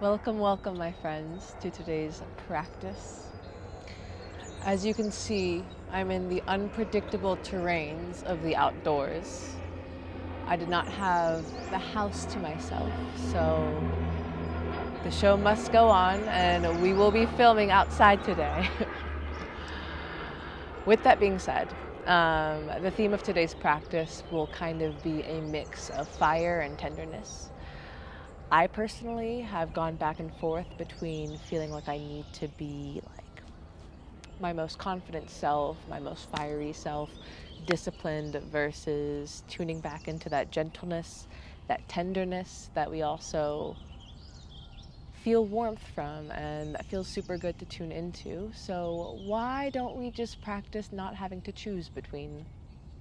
Welcome, welcome, my friends, to today's practice. As you can see, I'm in the unpredictable terrains of the outdoors. I did not have the house to myself, so the show must go on, and we will be filming outside today. With that being said, the theme of today's practice will kind of be a mix of fire and tenderness. I personally have gone back and forth between feeling like I need to be like my most confident self, my most fiery self, disciplined versus tuning back into that gentleness, that tenderness that we also feel warmth from and that feels super good to tune into. So why don't we just practice not having to choose between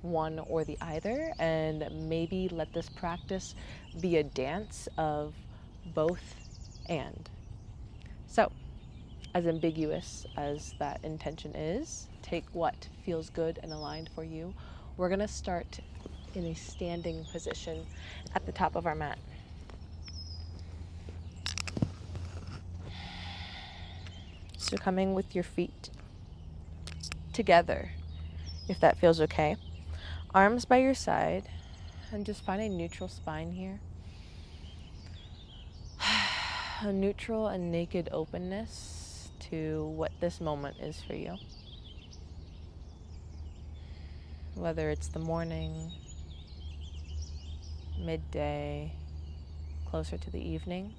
one or the either, and maybe let this practice be a dance of both and. So, as ambiguous as that intention is, take what feels good and aligned for you. We're going to start in a standing position at the top of our mat. So, coming with your feet together, if that feels okay. Arms by your side, and just find a neutral spine here. A neutral and naked openness to what this moment is for you. Whether it's the morning, midday, closer to the evening.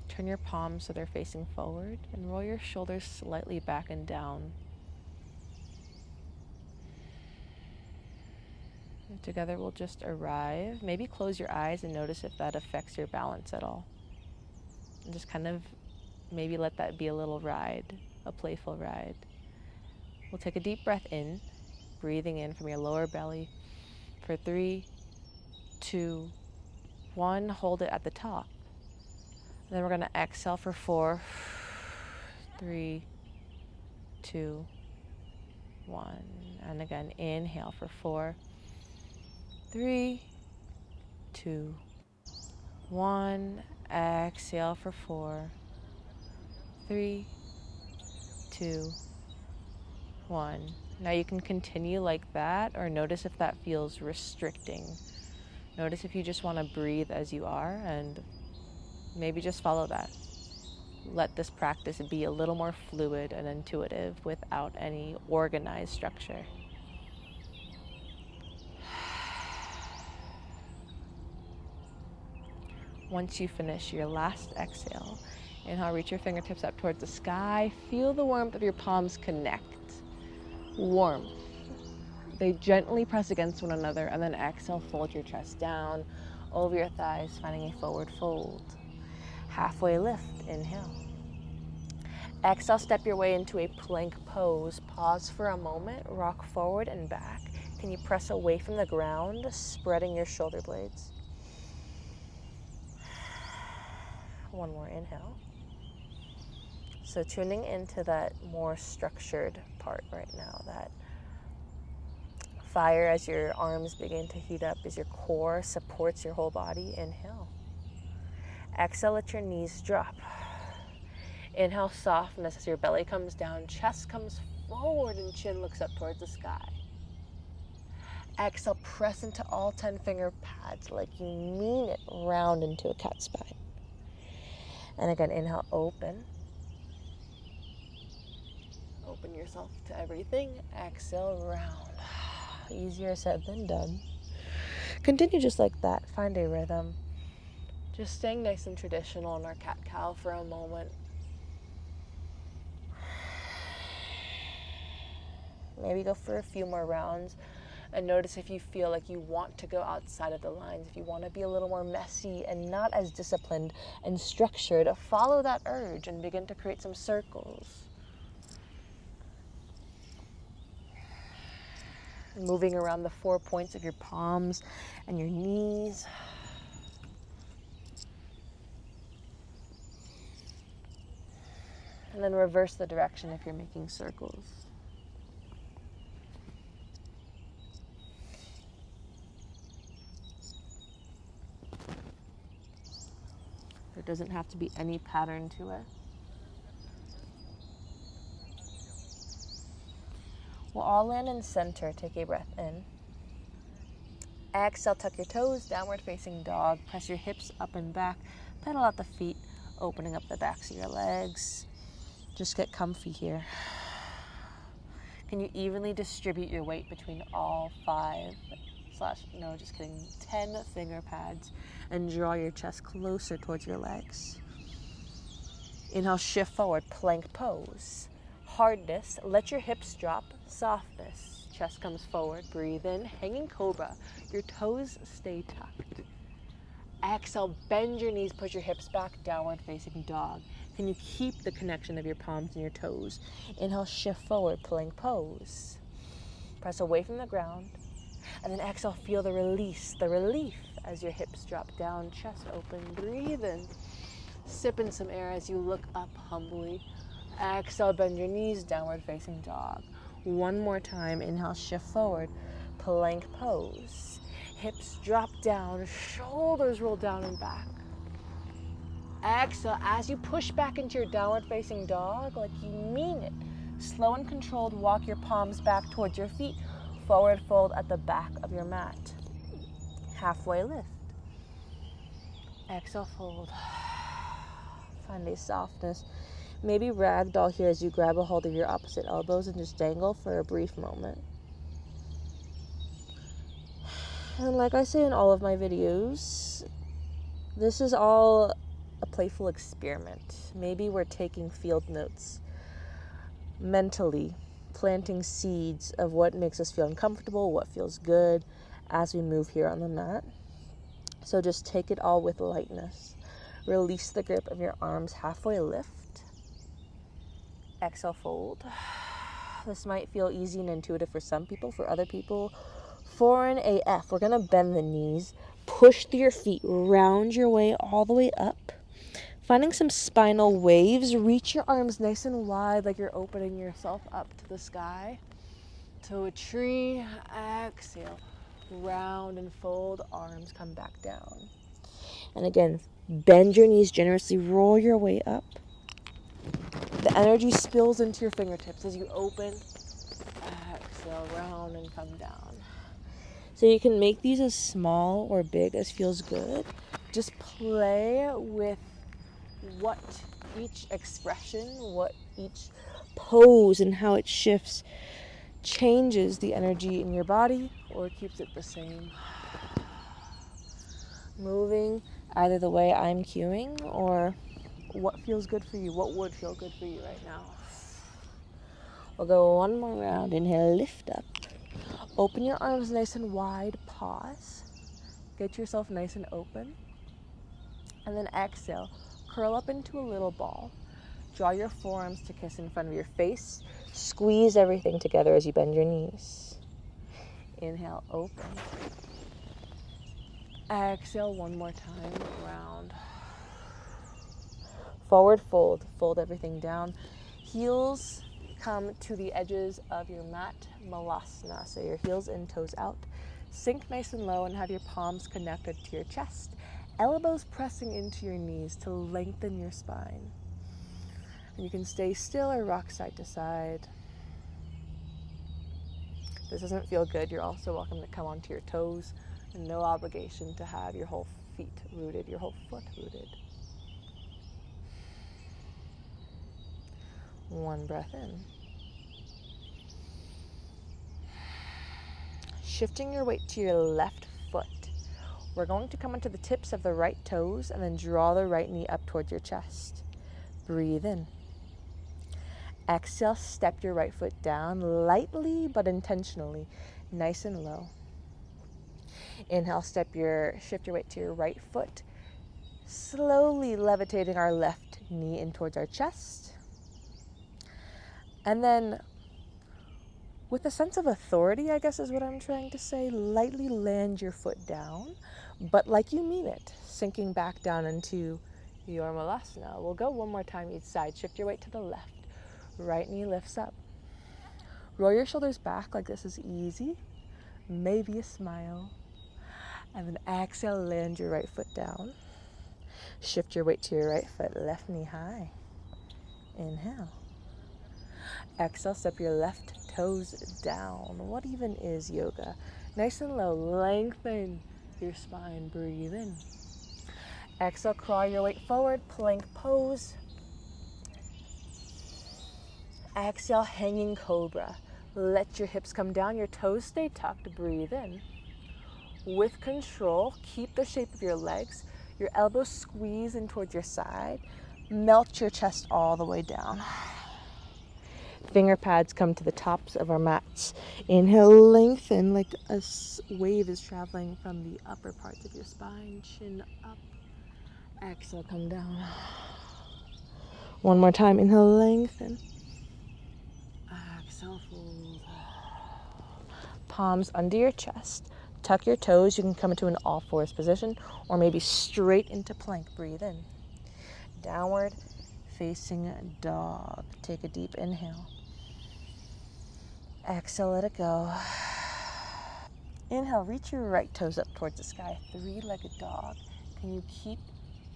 Turn your palms so they're facing forward and roll your shoulders slightly back and down. And together we'll just arrive. Maybe close your eyes and notice if that affects your balance at all. And just kind of maybe let that be a little ride, a playful ride. We'll take a deep breath in, breathing in from your lower belly for 3, 2, 1. Hold it at the top. Then we're going to exhale for 4, 3, 2, 1. And again, inhale for 4, 3, 2, 1. Exhale for 4, 3, 2, 1. Now you can continue like that, or notice if that feels restricting. Notice if you just want to breathe as you are, and maybe just follow that. Let this practice be a little more fluid and intuitive without any organized structure. Once you finish your last exhale, inhale, reach your fingertips up towards the sky. Feel the warmth of your palms connect. Warmth. They gently press against one another, and then exhale, fold your chest down over your thighs, finding a forward fold. Halfway lift, inhale. Exhale, step your way into a plank pose. Pause for a moment, rock forward and back. Can you press away from the ground, spreading your shoulder blades? One more inhale. So tuning into that more structured part right now, that fire as your arms begin to heat up, as your core supports your whole body. Inhale. Exhale, let your knees drop. Inhale, softness as your belly comes down, chest comes forward, and chin looks up towards the sky. Exhale, press into all 10 finger pads like you mean it, round into a cat spine. And again, inhale, open. Open yourself to everything. Exhale, round. Easier said than done. Continue just like that. Find a rhythm. Just staying nice and traditional in our cat-cow for a moment. Maybe go for a few more rounds and notice if you feel like you want to go outside of the lines, if you want to be a little more messy and not as disciplined and structured. Follow that urge and begin to create some circles. Moving around the 4 points of your palms and your knees. And then reverse the direction if you're making circles. doesn't have to be any pattern to it. We'll all land in center. Take a breath in. Exhale, tuck your toes, downward facing dog. Press your hips up and back. Pedal out the feet, opening up the backs of your legs. Just get comfy here. Can you evenly distribute your weight between all 10 finger pads and draw your chest closer towards your legs. Inhale, shift forward, plank pose. Hardness, let your hips drop. Softness, chest comes forward. Breathe in, hanging cobra. Your toes stay tucked. Exhale, bend your knees, push your hips back, downward facing dog. Can you keep the connection of your palms and your toes? Inhale, shift forward, plank pose. Press away from the ground. And then exhale, feel the release, the relief as your hips drop down, chest open. Breathe in. Sip in some air as you look up humbly. Exhale, bend your knees, downward facing dog. One more time, inhale, shift forward, plank pose. Hips drop down, shoulders roll down and back. Exhale, as you push back into your downward facing dog, like you mean it. Slow and controlled, walk your palms back towards your feet. Forward fold at the back of your mat. Halfway lift. Exhale, fold. Find a softness. Maybe ragdoll here as you grab a hold of your opposite elbows and just dangle for a brief moment. And like I say in all of my videos, this is all a playful experiment. Maybe we're taking field notes mentally, planting seeds of what makes us feel uncomfortable, what feels good as we move here on the mat. So just take it all with lightness. Release the grip of your arms, halfway lift. Exhale, fold. This might feel easy and intuitive for some people. For other people, foreign AF. We're gonna bend the knees, push through your feet, round your way all the way up. Finding some spinal waves, reach your arms nice and wide like you're opening yourself up to the sky, to a tree. Exhale, round and fold, arms come back down. And again, bend your knees generously, roll your way up. The energy spills into your fingertips as you open. Exhale, round and come down. So you can make these as small or big as feels good. Just play with what each expression, what each pose and how it shifts changes the energy in your body or keeps it the same. Moving either the way I'm cueing or what feels good for you, what would feel good for you right now. We'll go one more round. Inhale, lift up. Open your arms nice and wide, pause. Get yourself nice and open. And then exhale, curl up into a little ball. Draw your forearms to kiss in front of your face. Squeeze everything together as you bend your knees. Inhale, open. Exhale, one more time, round. Forward fold, fold everything down. Heels come to the edges of your mat, malasana. So your heels in, toes out. Sink nice and low and have your palms connected to your chest. Elbows pressing into your knees to lengthen your spine. And you can stay still or rock side to side. If this doesn't feel good, you're also welcome to come onto your toes. And no obligation to have your whole feet rooted, your whole foot rooted. One breath in. Shifting your weight to your left foot. We're going to come onto the tips of the right toes and then draw the right knee up towards your chest. Breathe in. Exhale, step your right foot down lightly but intentionally, nice and low. Inhale, shift your weight to your right foot, slowly levitating our left knee in towards our chest. And then with a sense of authority, I guess is what I'm trying to say, lightly land your foot down, but like you mean it, sinking back down into your malasana. We'll go one more time each side. Shift your weight to the left. Right knee lifts up. Roll your shoulders back like this is easy. Maybe a smile. And then exhale, land your right foot down. Shift your weight to your right foot, left knee high. Inhale. Exhale, step your left toes down. What even is yoga? Nice and low, lengthen your spine, breathe in. Exhale, crawl your weight forward, plank pose. Exhale, hanging cobra. Let your hips come down, your toes stay tucked, breathe in. With control, keep the shape of your legs, your elbows squeeze in towards your side, melt your chest all the way down. Finger pads come to the tops of our mats. Inhale, lengthen like a wave is traveling from the upper parts of your spine, chin up. Exhale, come down. One more time, inhale, lengthen. Exhale, fold. Palms under your chest. Tuck your toes. You can come into an all fours position or maybe straight into plank. Breathe in. Downward facing dog. Take a deep inhale. Exhale, let it go. Inhale, reach your right toes up towards the sky. Three-legged dog. Can you keep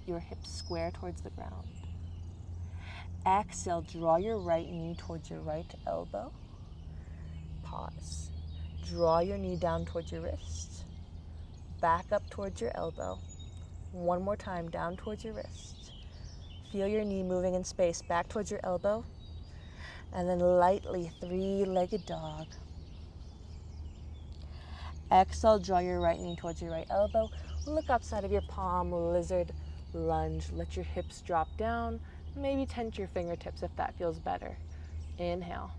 your hips square towards the ground? Exhale, draw your right knee towards your right elbow. Pause. Draw your knee down towards your wrist. Back up towards your elbow. One more time, down towards your wrist. Feel your knee moving in space, back towards your elbow. And then lightly, three-legged dog. Exhale, draw your right knee towards your right elbow. Look outside of your palm, lizard lunge. Let your hips drop down. Maybe tense your fingertips if that feels better. Inhale.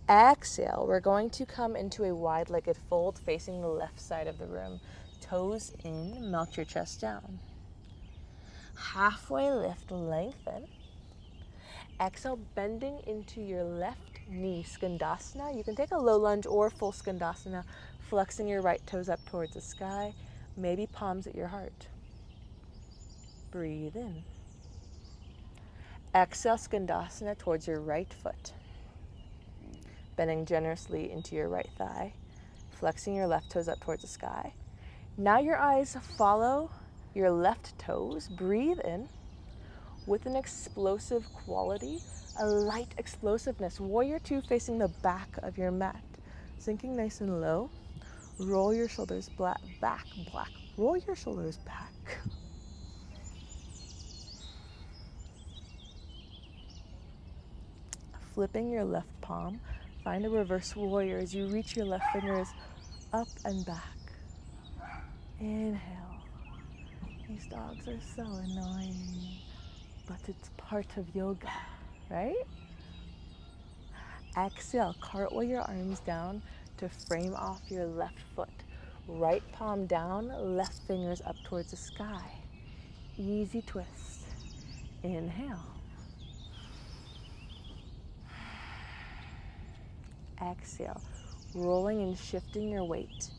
Exhale, we're going to come into a wide-legged fold facing the left side of the room. Toes in, melt your chest down. Halfway lift, lengthen. Exhale, bending into your left knee, skandasana. You can take a low lunge or full skandasana, flexing your right toes up towards the sky, maybe palms at your heart. Breathe in. Exhale, skandasana towards your right foot. Bending generously into your right thigh, flexing your left toes up towards the sky. Now your eyes follow your left toes. Breathe in with an explosive quality, a light explosiveness. Warrior two facing the back of your mat. Sinking nice and low. Roll your shoulders back. Roll your shoulders back. Flipping your left palm. Find a reverse warrior as you reach your left fingers up and back. Inhale. These dogs are so annoying, but it's part of yoga, right? Exhale, cartwheel your arms down to frame off your left foot. Right palm down, left fingers up towards the sky. Easy twist. Inhale. Exhale, rolling and shifting your weight,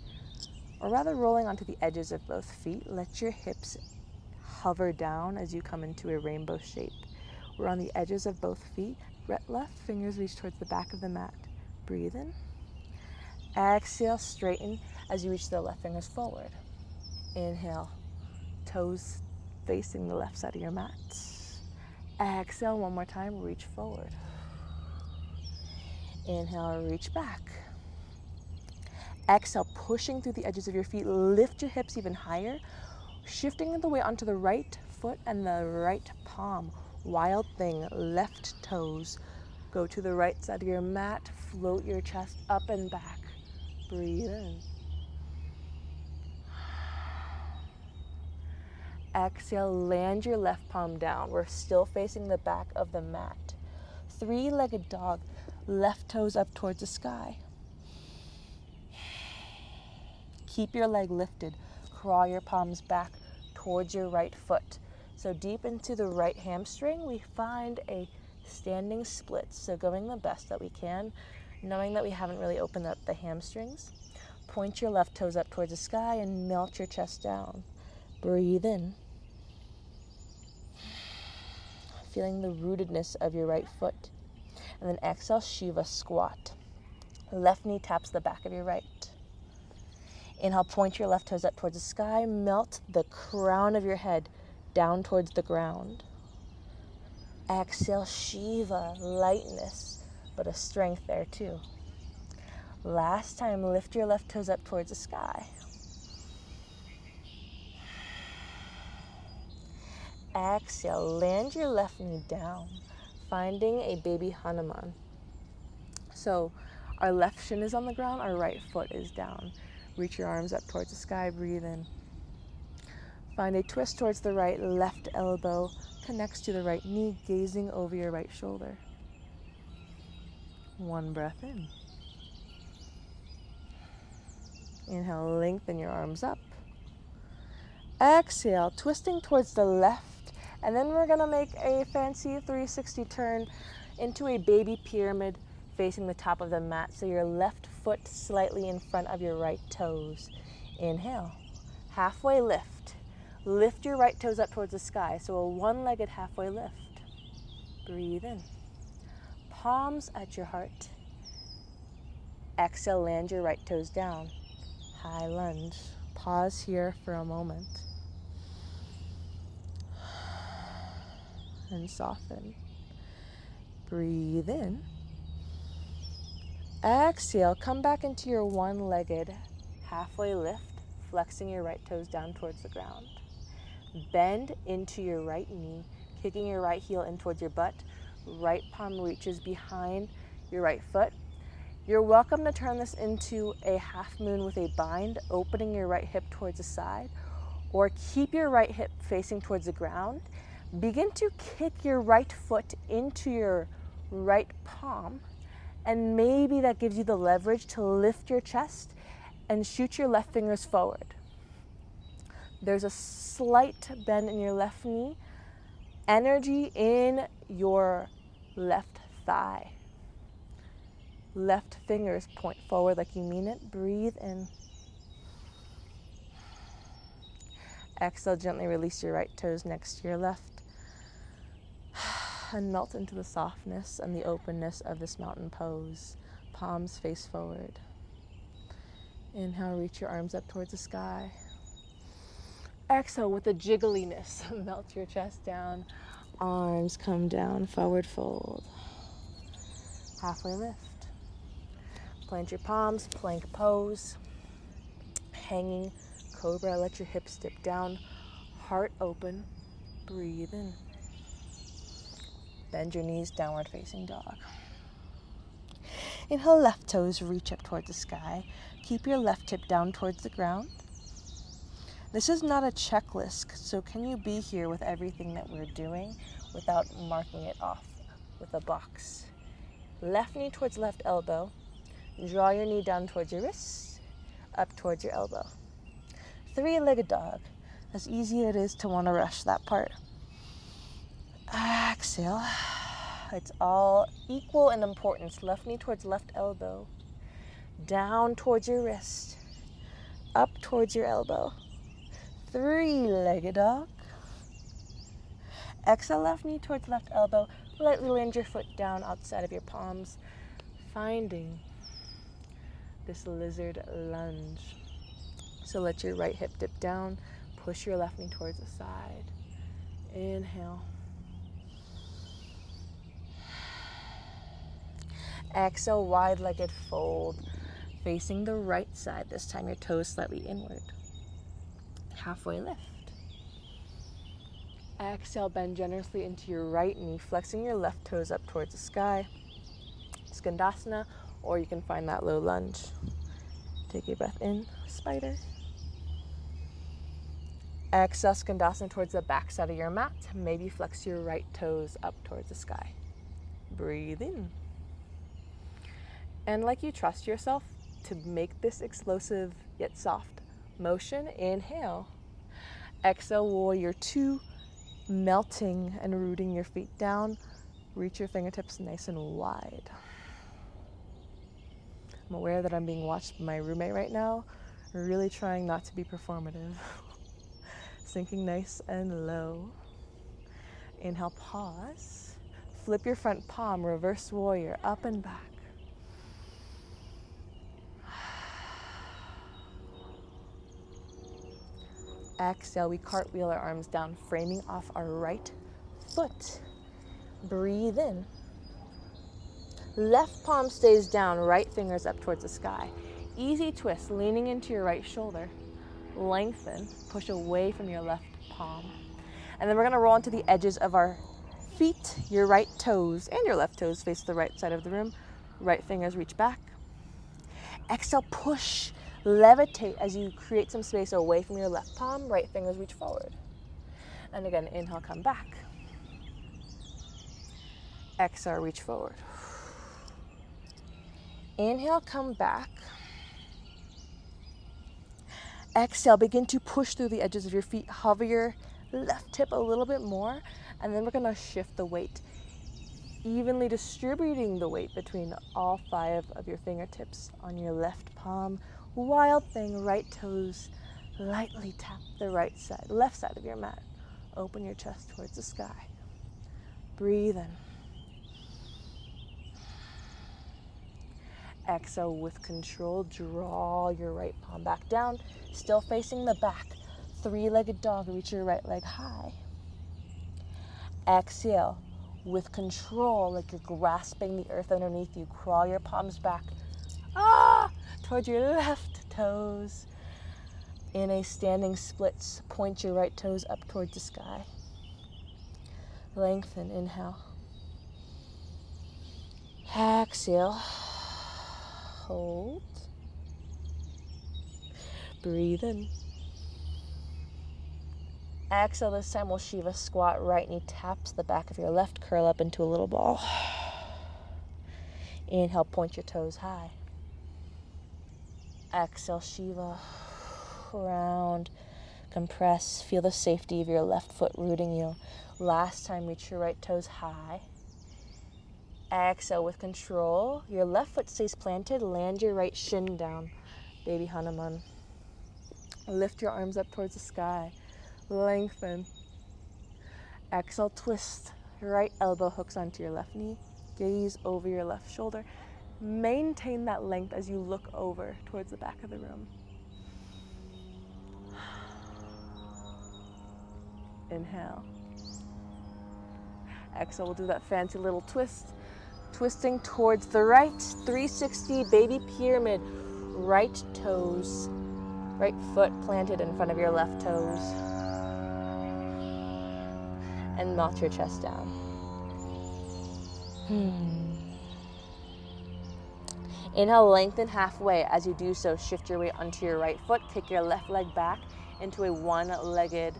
or rather rolling onto the edges of both feet. Let your hips hover down as you come into a rainbow shape. We're on the edges of both feet. Left fingers reach towards the back of the mat. Breathe in. Exhale, straighten as you reach the left fingers forward. Inhale, toes facing the left side of your mat. Exhale, one more time, reach forward. Inhale, reach back. Exhale, pushing through the edges of your feet. Lift your hips even higher, shifting the weight onto the right foot and the right palm. Wild thing, left toes. Go to the right side of your mat. Float your chest up and back. Breathe in. Exhale, land your left palm down. We're still facing the back of the mat. Three-legged dog, left toes up towards the sky. Keep your leg lifted. Crawl your palms back towards your right foot. So deep into the right hamstring, we find a standing split. So going the best that we can, knowing that we haven't really opened up the hamstrings. Point your left toes up towards the sky and melt your chest down. Breathe in. Feeling the rootedness of your right foot. And then exhale, Shiva squat. Left knee taps the back of your right. Inhale, point your left toes up towards the sky. Melt the crown of your head down towards the ground. Exhale, Shiva, lightness, but a strength there too. Last time, lift your left toes up towards the sky. Exhale, land your left knee down, finding a baby Hanuman. So our left shin is on the ground, our right foot is down. Reach your arms up towards the sky, breathe in. Find a twist towards the right, left elbow connects to the right knee, gazing over your right shoulder. One breath in. Inhale, lengthen your arms up. Exhale, twisting towards the left, and then we're gonna make a fancy 360 turn into a baby pyramid facing the top of the mat. So your left foot slightly in front of your right toes. Inhale, halfway lift. Lift your right toes up towards the sky, so a one-legged halfway lift. Breathe in. Palms at your heart. Exhale, land your right toes down. High lunge. Pause here for a moment. And soften. Breathe in. Exhale, come back into your one-legged halfway lift, flexing your right toes down towards the ground. Bend into your right knee, kicking your right heel in towards your butt. Right palm reaches behind your right foot. You're welcome to turn this into a half moon with a bind, opening your right hip towards the side, or keep your right hip facing towards the ground. Begin to kick your right foot into your right palm, and maybe that gives you the leverage to lift your chest and shoot your left fingers forward. There's a slight bend in your left knee, energy in your left thigh. Left fingers point forward like you mean it. Breathe in. Exhale, gently release your right toes next to your left. And melt into the softness and the openness of this mountain pose. Palms face forward. Inhale, reach your arms up towards the sky. Exhale, with a jiggliness, melt your chest down. Arms come down, forward fold. Halfway lift. Plant your palms, plank pose. Hanging cobra, let your hips dip down. Heart open, breathe in. Bend your knees, downward facing dog. Inhale, left toes reach up towards the sky. Keep your left hip down towards the ground. This is not a checklist, so can you be here with everything that we're doing without marking it off with a box? Left knee towards left elbow. Draw your knee down towards your wrist, up towards your elbow. Three-legged dog. As easy it is to want to rush that part. Exhale. It's all equal in importance. Left knee towards left elbow. Down towards your wrist. Up towards your elbow. Three-legged dog. Exhale, left knee towards left elbow. Lightly land your foot down outside of your palms, finding this lizard lunge. So let your right hip dip down. Push your left knee towards the side. Inhale. Exhale, wide-legged fold, facing the right side. This time your toes slightly inward. Halfway lift. Exhale, bend generously into your right knee, flexing your left toes up towards the sky. Skandasana, or you can find that low lunge. Take a breath in, spider. Exhale, Skandasana towards the back side of your mat. Maybe flex your right toes up towards the sky. Breathe in. And like you trust yourself to make this explosive yet soft motion, inhale. Exhale, warrior two, melting and rooting your feet down. Reach your fingertips nice and wide. I'm aware that I'm being watched by my roommate right now, really trying not to be performative. Sinking nice and low. Inhale, pause. Flip your front palm, reverse warrior, up and back. Exhale, we cartwheel our arms down, framing off our right foot. Breathe in. Left palm stays down, right fingers up towards the sky. Easy twist, leaning into your right shoulder. Lengthen, push away from your left palm. And then we're gonna roll into the edges of our feet. Your right toes and your left toes face the right side of the room. Right fingers reach back. Exhale, push, levitate as you create some space away from your left palm. Right fingers reach forward. And again, inhale, come back. Exhale, reach forward. Inhale, come back. Exhale, begin to push through the edges of your feet. Hover your left hip a little bit more, and then we're gonna shift the weight, evenly distributing the weight between all 5 of your fingertips on your left palm. Wild thing, right toes, lightly tap the left side of your mat. Open your chest towards the sky. Breathe in. Exhale with control, draw your right palm back down, still facing the back. 3-legged dog, reach your right leg high. Exhale with control, like you're grasping the earth underneath you. Crawl your palms back towards your left toes. In a standing splits, point your right toes up towards the sky. Lengthen, inhale. Exhale. Hold. Breathe in. Exhale, this time we'll Shiva squat. Right knee taps the back of your left, curl up into a little ball. Inhale, point your toes high. Exhale, Shiva. Round, compress. Feel the safety of your left foot rooting you. Last time, reach your right toes high. Exhale with control. Your left foot stays planted. Land your right shin down. Baby Hanuman. Lift your arms up towards the sky. Lengthen. Exhale, twist. Right elbow hooks onto your left knee. Gaze over your left shoulder. Maintain that length as you look over towards the back of the room. Inhale. Exhale, we'll do that fancy little twist. Twisting towards the right, 360 baby pyramid. Right toes, right foot planted in front of your left toes. And melt your chest down. Inhale, lengthen halfway. As you do so, shift your weight onto your right foot. Kick your left leg back into a one-legged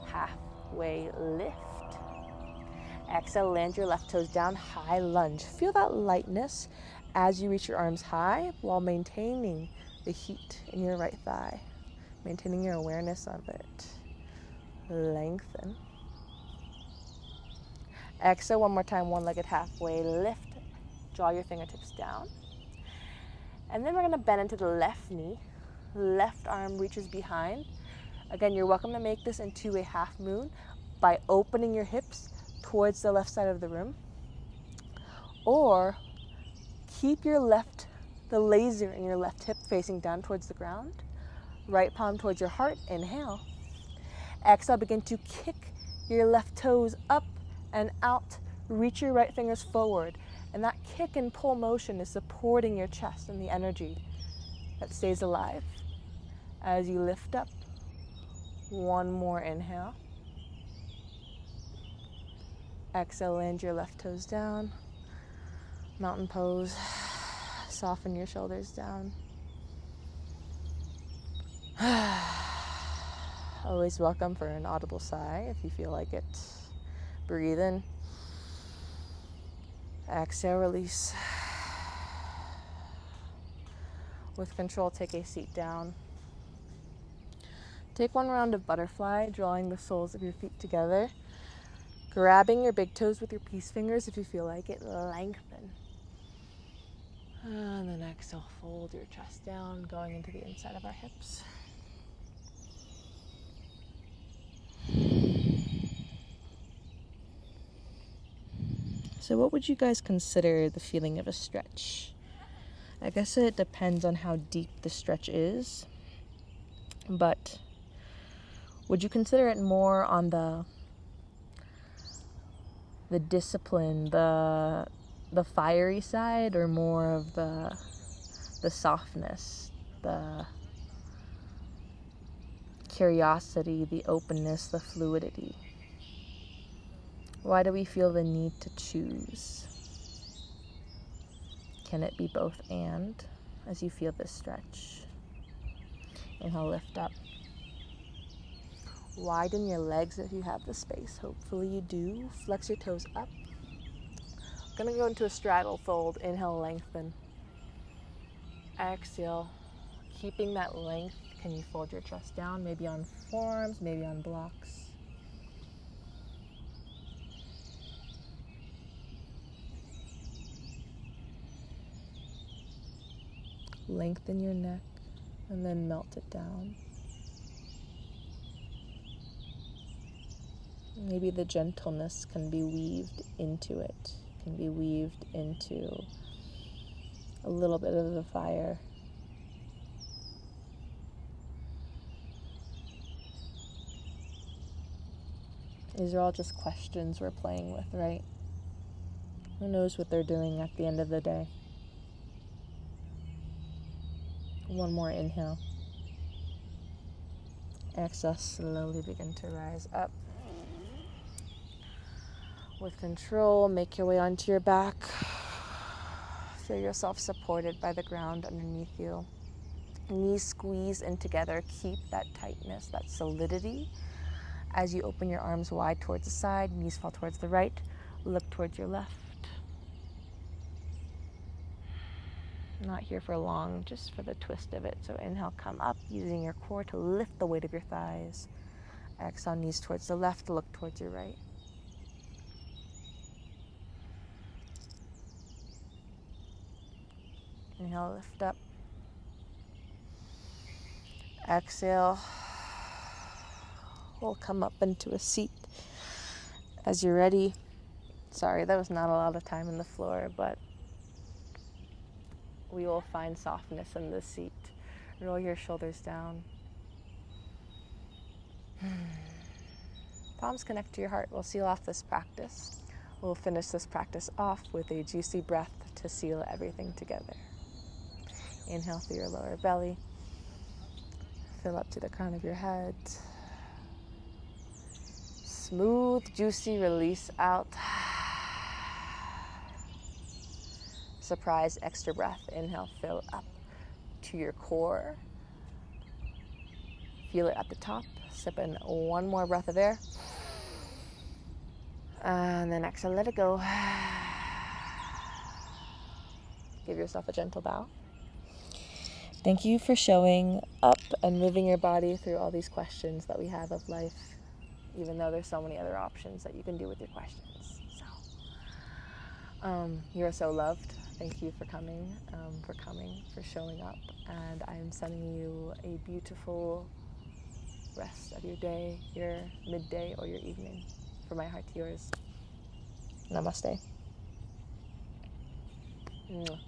halfway lift. Exhale, land your left toes down, high lunge. Feel that lightness as you reach your arms high while maintaining the heat in your right thigh, maintaining your awareness of it. Lengthen. Exhale, one more time, one-legged halfway lift. Draw your fingertips down. And then we're gonna bend into the left knee. Left arm reaches behind. Again, you're welcome to make this into a half moon by opening your hips towards the left side of the room, or keep your the laser in your left hip facing down towards the ground. Right palm towards your heart, inhale. Exhale, begin to kick your left toes up and out. Reach your right fingers forward, and that kick and pull motion is supporting your chest and the energy that stays alive. As you lift up, one more inhale. Exhale, land your left toes down. Mountain pose. Soften your shoulders down. Always welcome for an audible sigh if you feel like it. Breathe in. Exhale, release. With control, take a seat down. Take one round of butterfly, drawing the soles of your feet together. Grabbing your big toes with your peace fingers if you feel like it. Lengthen. And then exhale, fold your chest down, going into the inside of our hips. So what would you guys consider the feeling of a stretch? I guess it depends on how deep the stretch is, but Would you consider it more on the discipline, the fiery side, or more of the softness, the curiosity, the openness, the fluidity? Why do we feel the need to choose? Can it be both and as you feel this stretch? Inhale, lift up. Widen your legs if you have the space. Hopefully you do. Flex your toes up. Gonna go into a straddle fold. Inhale, lengthen. Exhale. Keeping that length, can you fold your chest down? Maybe on forearms, maybe on blocks. Lengthen your neck and then melt it down. Maybe the gentleness can be weaved into it, can be weaved into a little bit of the fire. These are all just questions we're playing with, right? Who knows what they're doing at the end of the day? One more inhale. Exhale, slowly begin to rise up. With control, make your way onto your back. Feel yourself supported by the ground underneath you. Knees squeeze in together. Keep that tightness, that solidity. As you open your arms wide towards the side, knees fall towards the right, look towards your left. Not here for long, just for the twist of it. So inhale, come up, using your core to lift the weight of your thighs. Exhale, knees towards the left, look towards your right. Inhale, lift up. Exhale. We'll come up into a seat as you're ready. Sorry, that was not a lot of time on the floor, but we will find softness in this seat. Roll your shoulders down. Palms connect to your heart. We'll seal off this practice. We'll finish this practice off with a juicy breath to seal everything together. Inhale through your lower belly. Fill up to the crown of your head. Smooth, juicy release out. Surprise extra breath. Inhale, fill up to your core. Feel it at the top. Sip in one more breath of air. And then exhale, let it go. Give yourself a gentle bow. Thank you for showing up and moving your body through all these questions that we have of life, even though there's so many other options that you can do with your questions. So, you're so loved. Thank you for coming, for showing up. And I'm sending you a beautiful rest of your day, your midday, or your evening. From my heart to yours. Namaste. Mwah.